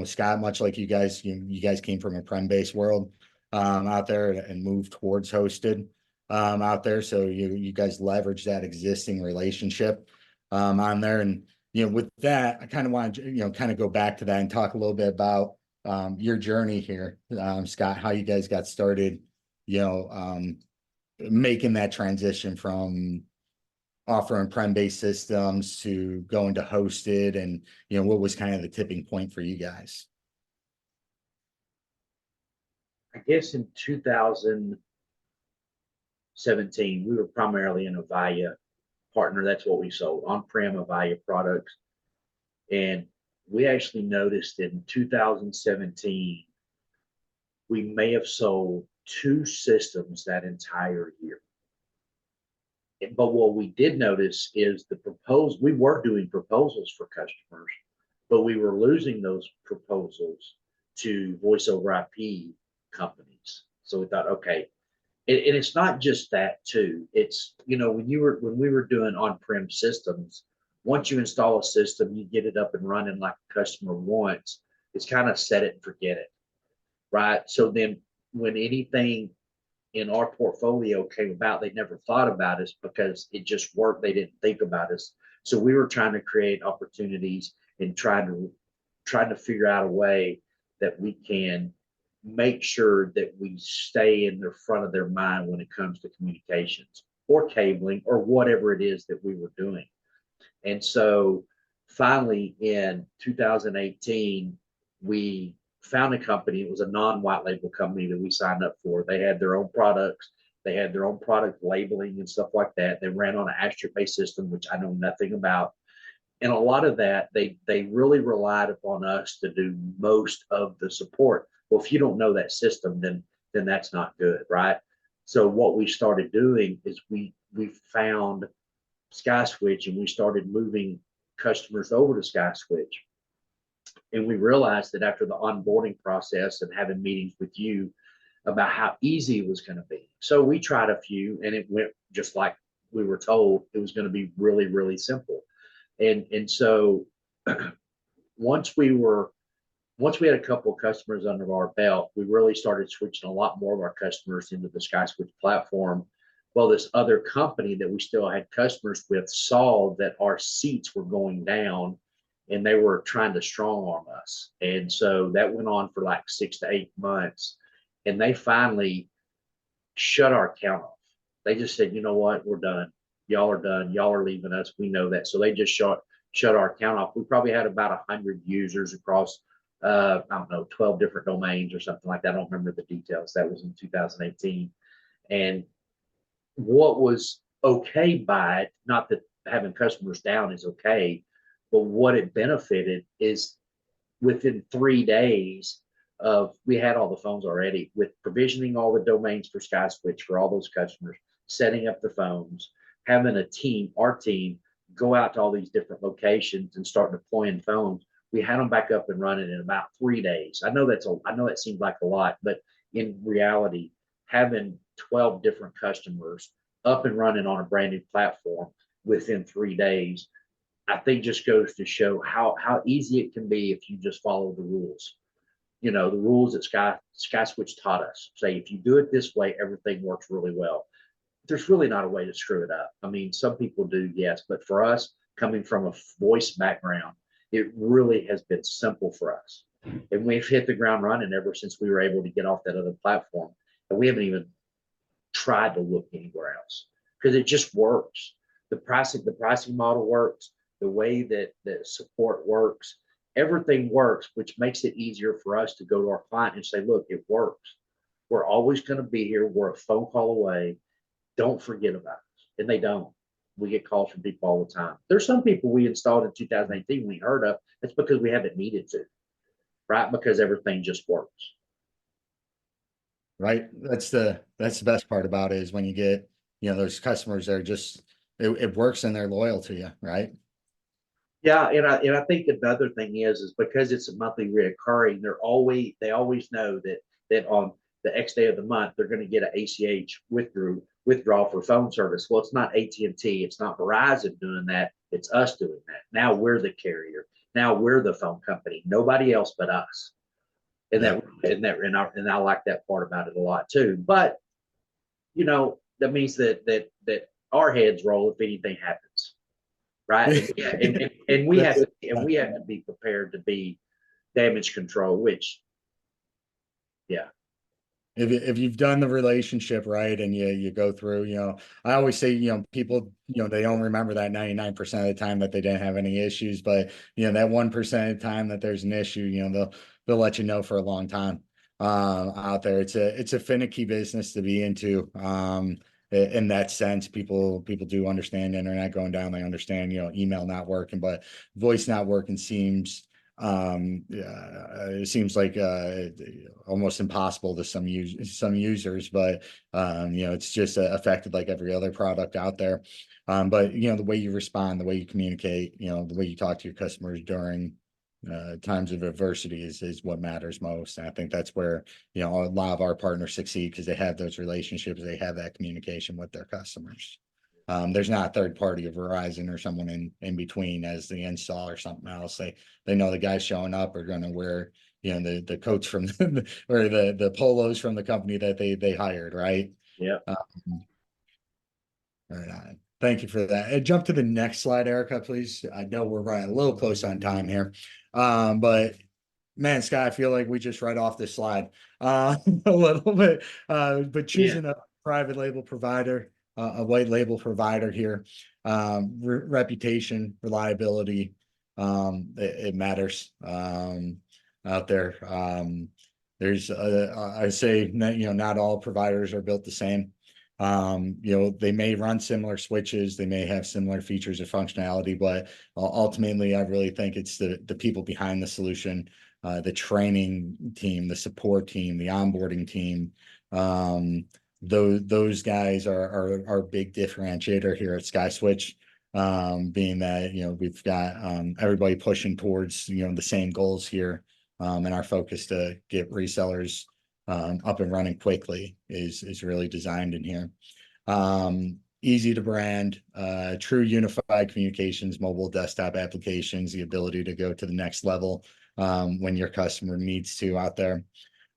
Scott, much like you guys came from a prem-based world out there and moved towards hosted out there. So you guys leverage that existing relationship on there. And, with that, I kind of want to, kind of go back to that and talk a little bit about your journey here, Scott, how you guys got started, making that transition from offer on-prem-based systems to going to hosted, and what was kind of the tipping point for you guys? I guess in 2017, we were primarily an Avaya partner. That's what we sold, on-prem Avaya products. And we actually noticed in 2017, we may have sold 2 systems that entire year. But what we did notice is we were doing proposals for customers, but we were losing those proposals to voice over IP companies. So we thought, okay, and it's not just that too. It's, when we were doing on-prem systems, once you install a system, you get it up and running like a customer wants. It's kind of set it and forget it, right? So then when anything in our portfolio came about, they never thought about us because it just worked. They didn't think about us. So we were trying to create opportunities and trying to figure out a way that we can make sure that we stay in the front of their mind when it comes to communications or cabling or whatever it is that we were doing. And so finally in 2018, we found a company. It was a non-white label company that we signed up for. They had their own products. They had their own product labeling and stuff like that. They ran on an Asterisk-based system, which I know nothing about. And a lot of that, they really relied upon us to do most of the support. Well, if you don't know that system, then that's not good, right? So what we started doing is we found SkySwitch, and we started moving customers over to SkySwitch. And we realized that after the onboarding process and having meetings with you about how easy it was going to be. So we tried a few, and it went just like we were told it was going to be really, really simple. And so once we had a couple of customers under our belt, we really started switching a lot more of our customers into the SkySwitch platform. Well, this other company that we still had customers with saw that our seats were going down, and they were trying to strong arm us. And so that went on for like 6 to 8 months. And they finally shut our account off. They just said, you know what, we're done. Y'all are done. Y'all are leaving us. We know that. So they just shut our account off. We probably had about 100 users across, I don't know, 12 different domains or something like that. I don't remember the details. That was in 2018. And what was okay by it, not that having customers down is okay, but what it benefited is within 3 days of, we had all the phones already, with provisioning all the domains for SkySwitch for all those customers, setting up the phones, having our team go out to all these different locations and start deploying phones. We had them back up and running in about 3 days. I know that seems like a lot, but in reality, having 12 different customers up and running on a brand new platform within 3 days, I think just goes to show how easy it can be if you just follow the rules. The rules that SkySwitch taught us. Say, if you do it this way, everything works really well. There's really not a way to screw it up. I mean, some people do, yes, but for us, coming from a voice background, it really has been simple for us. And we've hit the ground running ever since we were able to get off that other platform. And we haven't even tried to look anywhere else because it just works. The pricing model works. The way that support works, everything works, which makes it easier for us to go to our client and say, look, it works. We're always going to be here. We're a phone call away. Don't forget about us. And they don't. We get calls from people all the time. There's some people we installed in 2018 we heard of. That's because we haven't needed to, right? Because everything just works. Right. That's the best part about it, is when you get, those customers that are just, it works and they're loyal to you, right? Yeah, and I think another thing is because it's a monthly reoccurring, they always know that on the X day of the month they're going to get an ACH withdrawal for phone service. Well, it's not AT&T, it's not Verizon doing that, it's us doing that. Now we're the carrier. Now we're the phone company. Nobody else but us. And I like that part about it a lot too. But that means that our heads roll if anything happens. Right. And we have to be prepared to be damage control, which, yeah. if you've done the relationship right and you go through, I always say, people, they don't remember that 99% of the time that they didn't have any issues, but that 1% of the time that there's an issue, they'll let you know for a long time. Out there, it's a finicky business to be into. In that sense, people do understand internet going down. They understand, email not working, but voice not working it seems like almost impossible to some users, but it's just affected like every other product out there. But the way you respond, the way you communicate, the way you talk to your customers during times of adversity is what matters most. And I think that's where a lot of our partners succeed, because they have those relationships, they have that communication with their customers. There's not a third party of Verizon or someone in between as the install or something else. They know the guys showing up are going to wear the coats from or the polos from the company that they hired, right? Yeah. Right on. Thank you for that. Jump to the next slide, Erica, please. I know we're running a little close on time here, but man, Scott, I feel like we just read off this slide a little bit. But choosing a private label provider, a white label provider here, reputation, reliability, it matters out there. There's I say, not all providers are built the same. They may run similar switches, they may have similar features or functionality, but ultimately, I really think it's the people behind the solution, the training team, the support team, the onboarding team. Those guys are our big differentiator here at SkySwitch, being that we've got everybody pushing towards the same goals here, and our focus to get resellers up and running quickly is really designed in here. Easy to brand, true unified communications, mobile desktop applications, the ability to go to the next level when your customer needs to out there.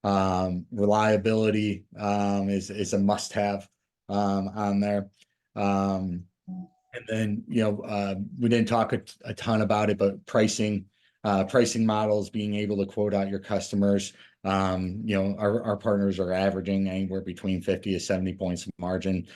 Reliability is a must-have on there. And then, we didn't talk a ton about it, but pricing models, being able to quote out your customers. Our partners are averaging anywhere between 50 to 70 points of margin.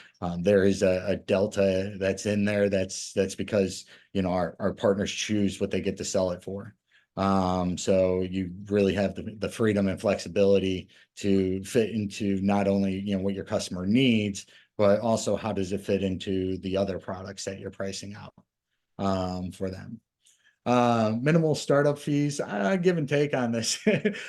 There is a delta that's in there. That's because, our partners choose what they get to sell it for. So you really have the freedom and flexibility to fit into not only, what your customer needs, but also how does it fit into the other products that you're pricing out for them. Minimal startup fees, give and take on this.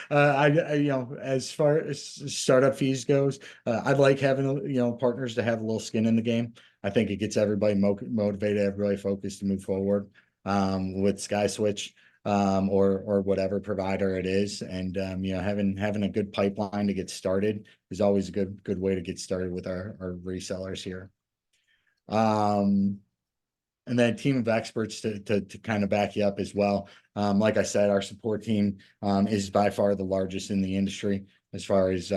As far as startup fees goes, I'd like having, partners to have a little skin in the game. I think it gets everybody motivated, everybody focused to move forward with SkySwitch or whatever provider it is. And, having a good pipeline to get started is always a good way to get started with our resellers here. And then a team of experts to kind of back you up as well. Like I said, our support team is by far the largest in the industry as far as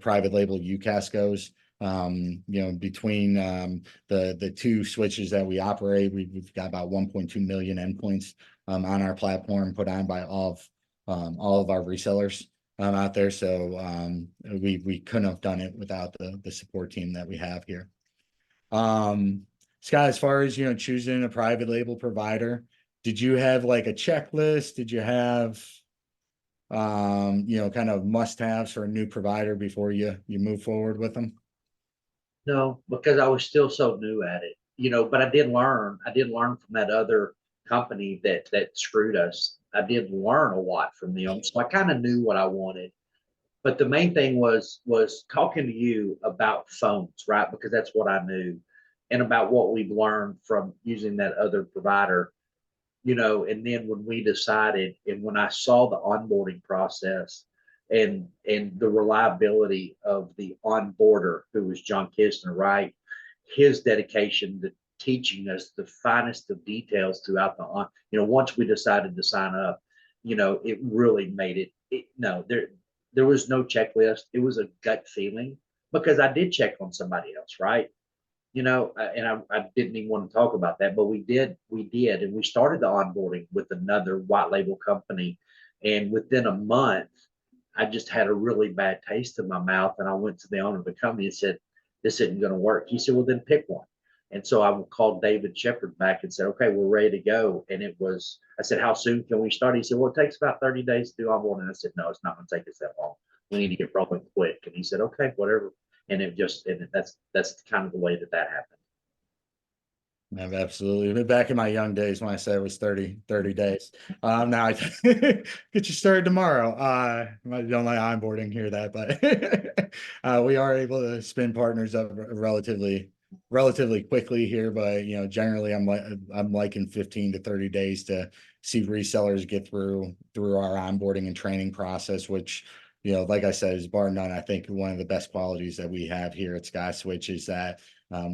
private label UCaaS goes. Between the two switches that we operate, we've got about 1.2 million endpoints on our platform, put on by all of our resellers out there. So we couldn't have done it without the support team that we have here. Scott, as far as choosing a private label provider, did you have like a checklist? Did you have kind of must-haves for a new provider before you move forward with them? No, because I was still so new at it, but I did learn from that other company that screwed us. I did learn a lot from them, so I kind of knew what I wanted. But the main thing was talking to you about phones, right? Because that's what I knew, and about what we've learned from using that other provider, and then when we decided, and when I saw the onboarding process and the reliability of the onboarder, who was John Kisner, right? His dedication to teaching us the finest of details throughout once we decided to sign up, it really made there was no checklist. It was a gut feeling, because I did check on somebody else, right? And I didn't even want to talk about that, but we did, and we started the onboarding with another white label company, and within a month, I just had a really bad taste in my mouth. And I went to the owner of the company and said, this isn't going to work. He said, well, then pick one. And so I called David Shepard back and said, okay, we're ready to go. And I said, how soon can we start? He said, well, it takes about 30 days to do onboarding. And I said, no, it's not going to take us that long. We need to get rolling quick. And he said, okay, whatever. And that's kind of the way that happened. Absolutely. Back in my young days when I said it was 30 days. Now I get you started tomorrow. I don't like onboarding hear that, but we are able to spin partners up relatively quickly here. But generally I'm liking 15 to 30 days to see resellers get through our onboarding and training process, which like I said, is bar none. I think one of the best qualities that we have here at SkySwitch is that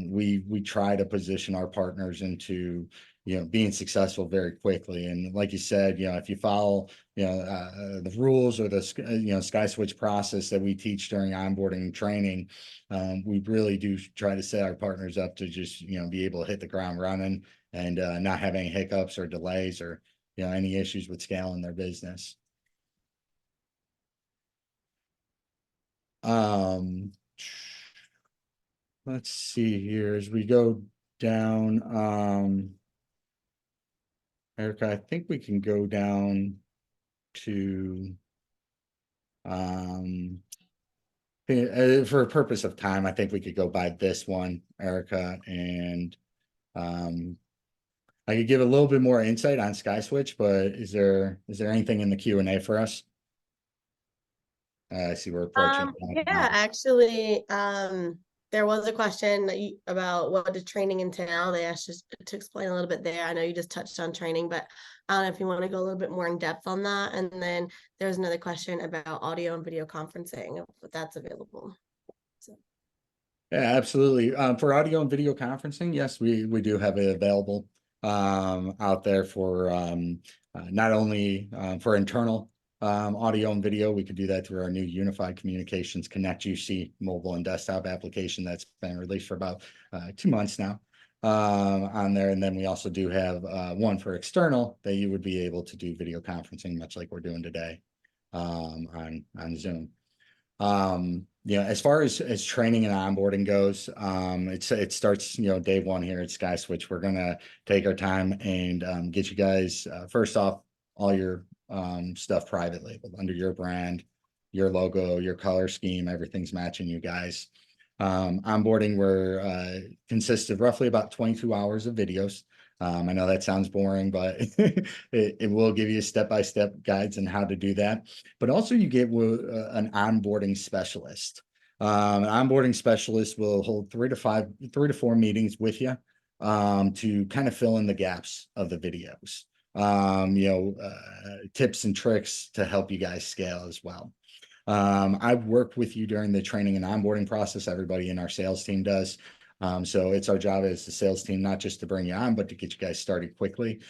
we try to position our partners into being successful very quickly. And like you said, if you follow the rules or the SkySwitch process that we teach during onboarding and training, we really do try to set our partners up to just be able to hit the ground running and not have any hiccups or delays or any issues with scaling their business. Let's see here as we go down. Erica, I think we can go down to for a purpose of time, I think we could go by this one, Erica, and I could give a little bit more insight on SkySwitch, but is there anything in the Q&A for us? I see we're approaching. Yeah, actually, there was a question about what does training entail. They asked us to explain a little bit there. I know you just touched on training, but I don't know if you want to go a little bit more in depth on that. And then there's another question about audio and video conferencing, if that's available. So. Yeah, absolutely. For audio and video conferencing, yes, we do have it available out there for not only for internal audio and video. We could do that through our new Unified Communications Connect UC mobile and desktop application that's been released for about 2 months now on there. And then we also do have one for external that you would be able to do video conferencing, much like we're doing today on Zoom. As far as training and onboarding goes, it starts day one here at SkySwitch. We're gonna take our time and get you guys first off all your stuff private labeled under your brand, your logo, your color scheme, everything's matching you guys. Onboarding consists of roughly about 22 hours of videos. I know that sounds boring, but it will give you step-by-step guides on how to do that. But also you get an onboarding specialist. An onboarding specialist will hold 3 to 4 meetings with you to kind of fill in the gaps of the videos. Tips and tricks to help you guys scale as well. I've worked with you during the training and onboarding process. Everybody in our sales team does. So it's our job as the sales team, not just to bring you on, but to get you guys started quickly.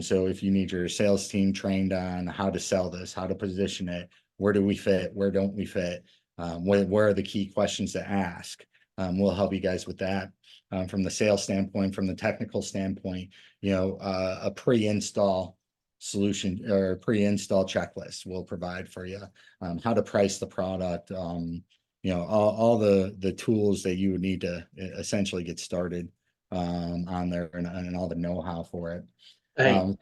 So if you need your sales team trained on how to sell this, how to position it, where do we fit, where don't we fit, where are the key questions to ask, we'll help you guys with that. From the sales standpoint, from the technical standpoint, a pre-install solution or pre-install checklist will provide for you, how to price the product, all the tools that you would need to essentially get started on there and all the know-how for it. Hey,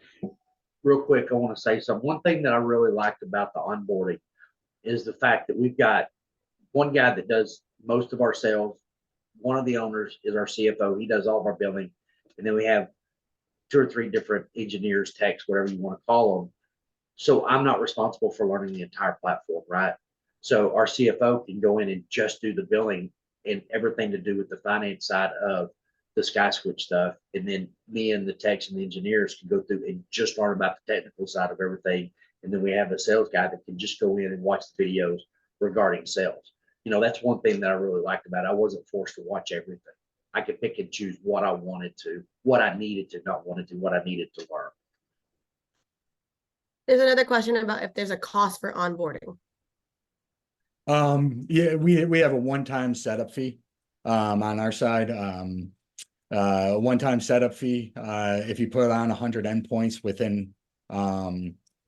real quick, I want to say something. One thing that I really liked about the onboarding is the fact that we've got one guy that does most of our sales. One of the owners is our CFO. He does all of our billing. And then we have 2 or 3 different engineers, techs, whatever you want to call them. So I'm not responsible for learning the entire platform, right? So our CFO can go in and just do the billing and everything to do with the finance side of the SkySwitch stuff. And then me and the techs and the engineers can go through and just learn about the technical side of everything. And then we have a sales guy that can just go in and watch the videos regarding sales. That's one thing that I really liked about it. I wasn't forced to watch everything. I could pick and choose what I wanted to, what I needed to, not wanted to, what I needed to learn. There's another question about if there's a cost for onboarding. Yeah, we have a one-time setup fee on our side. One-time setup fee. If you put on 100 endpoints within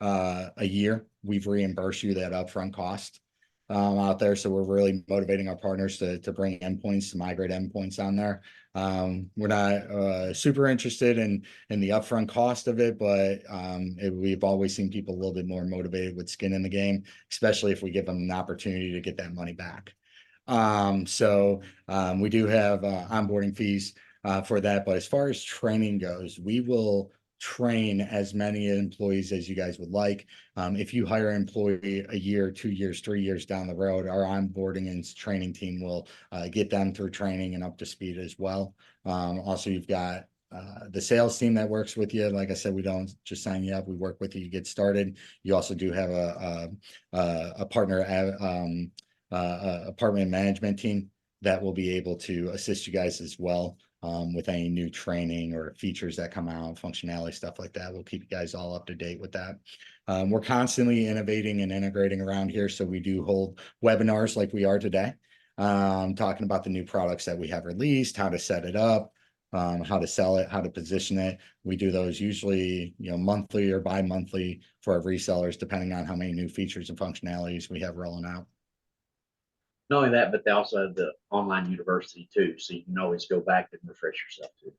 a year, we've reimbursed you that upfront cost out there. So we're really motivating our partners to bring endpoints, to migrate endpoints on there. We're not super interested in the upfront cost of it, but we've always seen people a little bit more motivated with skin in the game, especially if we give them an opportunity to get that money back. We do have onboarding fees for that, but as far as training goes, we will train as many employees as you guys would like. If you hire an employee a year, 2 years, 3 years down the road, our onboarding and training team will get them through training and up to speed as well. Also, you've got the sales team that works with you. Like I said, we don't just sign you up, we work with you, you get started. You also do have a partner apartment management team that will be able to assist you guys as well with any new training or features that come out, functionality, stuff like that. We'll keep you guys all up to date with that. We're constantly innovating and integrating around here. So we do hold webinars like we are today, talking about the new products that we have released, how to set it up, how to sell it, how to position it. We do those usually, monthly or bi-monthly for our resellers, depending on how many new features and functionalities we have rolling out. Not only that, but they also have the online university too, so you can always go back and refresh yourself too.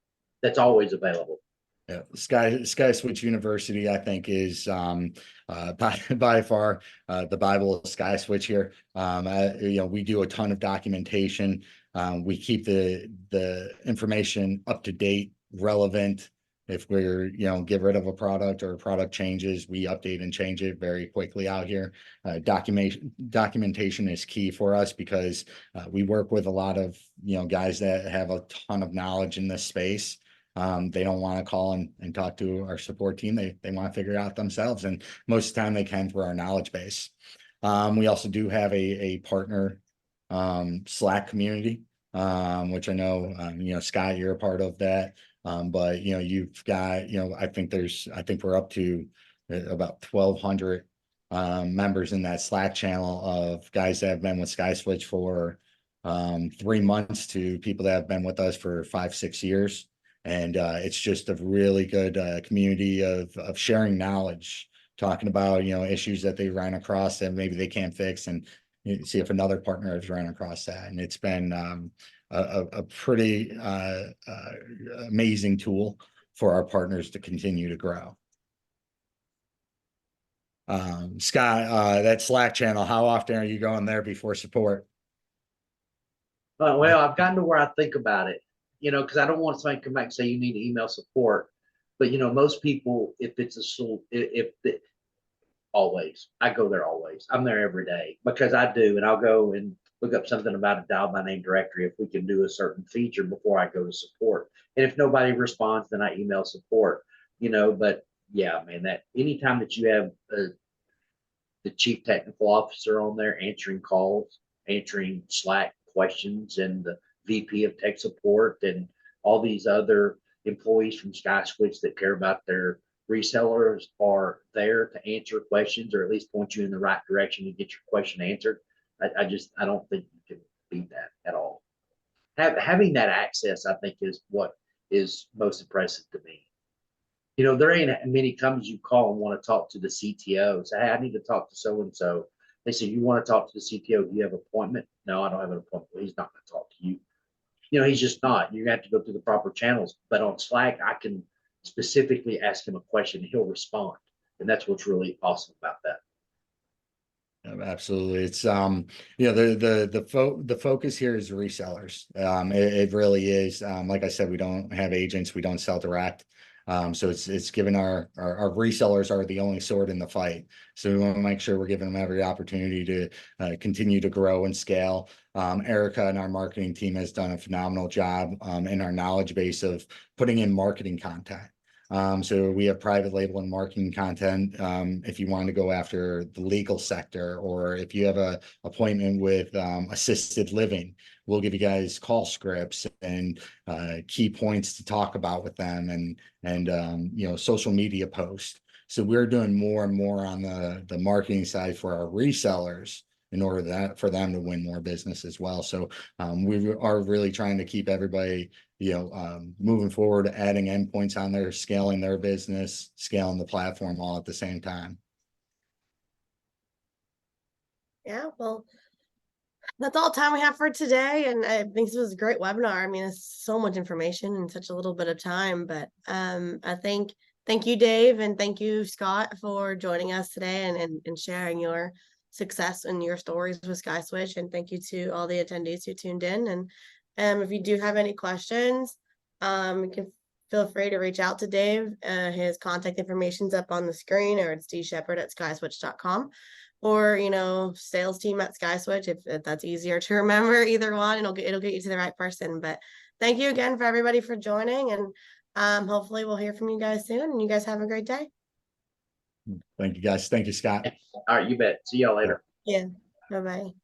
That's always available. Yeah, SkySwitch University, I think, is by far the Bible of SkySwitch here. We do a ton of documentation. We keep the information up to date, relevant. If we're, get rid of a product or a product changes, we update and change it very quickly out here. Documentation is key for us because we work with a lot of, guys that have a ton of knowledge in this space. They don't want to call and talk to our support team. They want to figure it out themselves. And most of the time they can through our knowledge base. We also do have a partner Slack community, which I know, Scott, you're a part of that. But you've got, I think we're up to about 1,200 members in that Slack channel of guys that have been with SkySwitch for 3 months to people that have been with us for 5-6 years. And it's just a really good community of sharing knowledge, talking about, issues that they ran across that maybe they can't fix, and see if another partner has run across that. And it's been a pretty amazing tool for our partners to continue to grow. Scott, that Slack channel, how often are you going there before support? Well, I've gotten to where I think about it, because I don't want somebody to come back and say you need to email support. But most people, if it's always, I go there always. I'm there every day because I do, and I'll go and look up something about a dial by name directory if we can do a certain feature before I go to support. And if nobody responds, then I email support. But yeah, man, that anytime that you have the chief technical officer on there answering calls, answering Slack questions, and the VP of tech support and all these other employees from SkySwitch that care about their resellers are there to answer questions, or at least point you in the right direction to get your question answered. I don't think you can beat that at all. Having that access, I think, is what is most impressive to me. There ain't many companies you call and want to talk to the CTO. Say, hey, I need to talk to so-and-so. They say, you want to talk to the CTO? Do you have an appointment? No, I don't have an appointment. Well, he's not going to talk to you. He's just not. You have to go through the proper channels. But on Slack, I can specifically ask him a question and he'll respond. And that's what's really awesome about that. Absolutely. It's the focus here is resellers. It really is. Like I said, we don't have agents, we don't sell direct. So it's given our resellers are the only sword in the fight. So we want to make sure we're giving them every opportunity to continue to grow and scale. Erica and our marketing team has done a phenomenal job in our knowledge base of putting in marketing content. So we have private label and marketing content. If you want to go after the legal sector, or if you have a appointment with assisted living, we'll give you guys call scripts and key points to talk about with them, and social media posts. So we're doing more and more on the marketing side for our resellers in order for them to win more business as well. So we are really trying to keep everybody moving forward, adding endpoints on there, scaling their business, scaling the platform all at the same time. Yeah, well, that's all the time we have for today. And I think this was a great webinar. I mean, it's so much information in such a little bit of time, but I think thank you, Dave, and thank you, Scott, for joining us today and sharing your success and your stories with SkySwitch. And thank you to all the attendees who tuned in. And if you do have any questions, you can feel free to reach out to Dave. His contact information's up on the screen, or it's dshepard@skyswitch.com. Or, sales team at SkySwitch, if that's easier to remember, either one, it'll get you to the right person. But thank you again for everybody for joining, and hopefully we'll hear from you guys soon, and you guys have a great day. Thank you, guys. Thank you, Scott. All right, you bet. See y'all later. Yeah, bye-bye.